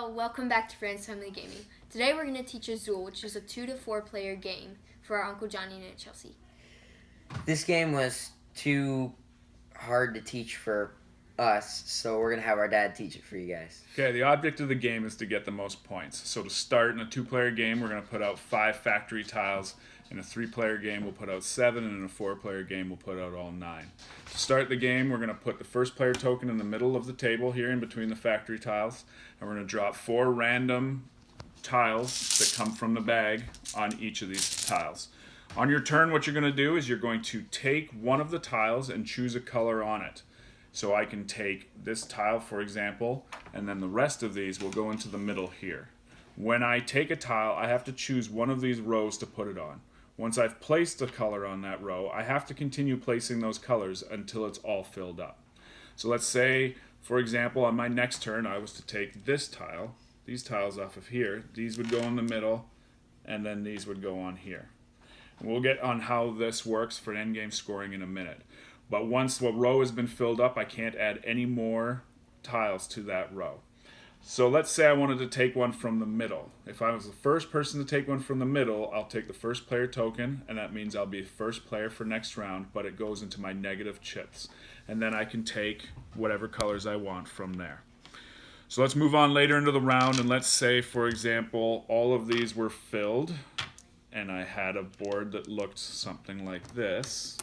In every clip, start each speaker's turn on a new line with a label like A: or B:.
A: Hello, welcome back to Friends Family Gaming. Today we're going to teach Azul, which is a 2 to 4 player game for our Uncle Johnny and Aunt Chelsea.
B: This game was too hard to teach for us, so we're going to have our dad teach it for you guys.
C: Okay, the object of the game is to get the most points. So to start in a 2-player game, we're going to put out 5 factory tiles. In a 3-player game, we'll put out 7, and in a 4-player game, we'll put out all 9. To start the game, we're going to put the first player token in the middle of the table here in between the factory tiles, and we're going to drop 4 random tiles that come from the bag on each of these tiles. On your turn, what you're going to do is you're going to take one of the tiles and choose a color on it. So I can take this tile, for example, and then the rest of these will go into the middle here. When I take a tile, I have to choose one of these rows to put it on. Once I've placed a color on that row, I have to continue placing those colors until it's all filled up. So let's say, for example, on my next turn, I was to take this tile, these tiles off of here. These would go in the middle, and then these would go on here. And we'll get on how this works for endgame scoring in a minute. But once a row has been filled up, I can't add any more tiles to that row. So let's say I wanted to take one from the middle. If I was the first person to take one from the middle, I'll take the first player token, and that means I'll be first player for next round, but it goes into my negative chips. And then I can take whatever colors I want from there. So let's move on later into the round, and let's say, for example, all of these were filled, and I had a board that looked something like this.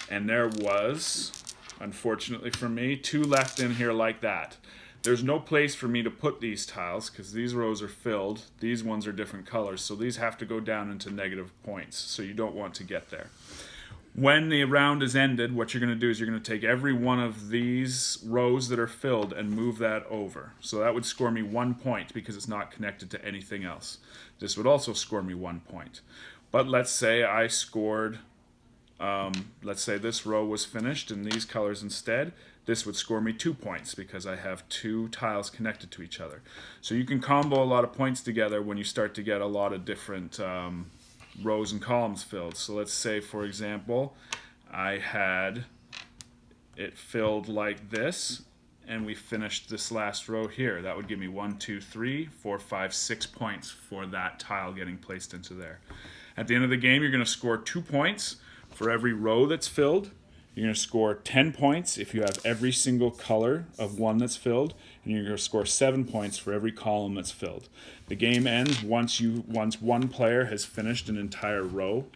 C: And there was, unfortunately for me, 2 left in here like that. There's no place for me to put these tiles because these rows are filled. These ones are different colors, so these have to go down into negative points, so you don't want to get there. When the round is ended, what you're going to do is you're going to take every one of these rows that are filled and move that over. So that would score me 1 point because it's not connected to anything else. This would also score me 1 point. But let's say I scored... let's say this row was finished in these colors instead. This would score me 2 points because I have 2 tiles connected to each other. So you can combo a lot of points together when you start to get a lot of different rows and columns filled. So let's say, for example, I had it filled like this, and we finished this last row here. That would give me 1, 2, 3, 4, 5, 6 points for that tile getting placed into there. At the end of the game, you're going to score 2 points for every row that's filled. You're going to score 10 points if you have every single color of one that's filled, and you're going to score 7 points for every column that's filled. The game ends once one player has finished an entire row,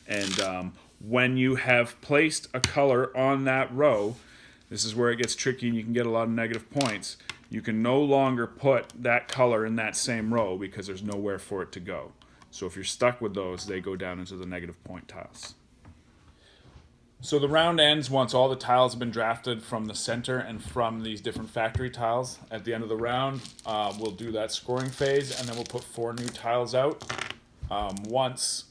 C: and when you have placed a color on that row, this is where it gets tricky and you can get a lot of negative points. You can no longer put that color in that same row because there's nowhere for it to go. So if you're stuck with those, they go down into the negative point tiles. So the round ends once all the tiles have been drafted from the center and from these different factory tiles. At the end of the round, we'll do that scoring phase, and then we'll put 4 new tiles out. Once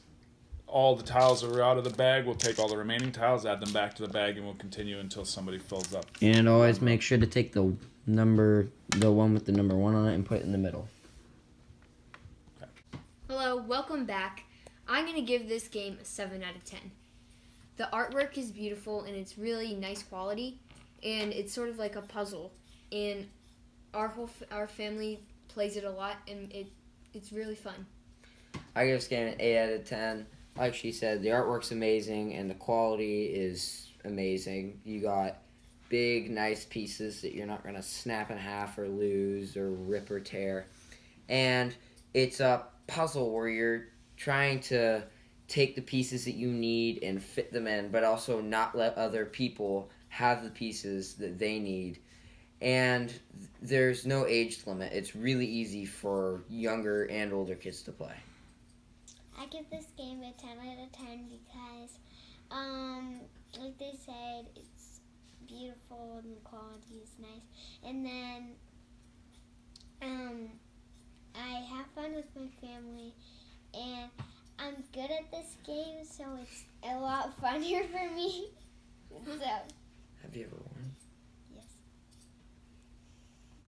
C: all the tiles are out of the bag, we'll take all the remaining tiles, add them back to the bag, and we'll continue until somebody fills up.
D: And always make sure to take the one with the number 1 on it and put it in the middle.
A: Hello, welcome back. I'm going to give this game a 7 out of 10. The artwork is beautiful and it's really nice quality, and it's sort of like a puzzle. And our family plays it a lot, and it's really fun.
B: I give this game an 8 out of 10. Like she said, the artwork's amazing and the quality is amazing. You got big, nice pieces that you're not going to snap in half or lose or rip or tear. And it's a puzzle where you're trying to take the pieces that you need and fit them in, but also not let other people have the pieces that they need. And there's no age limit. It's really easy for younger and older kids to play.
E: I give this game a 10 out of 10 because, like they said, it's beautiful and the quality is nice. And then, I have fun with my family, and I'm good at this game, so it's a lot funnier for me. So.
B: Have you ever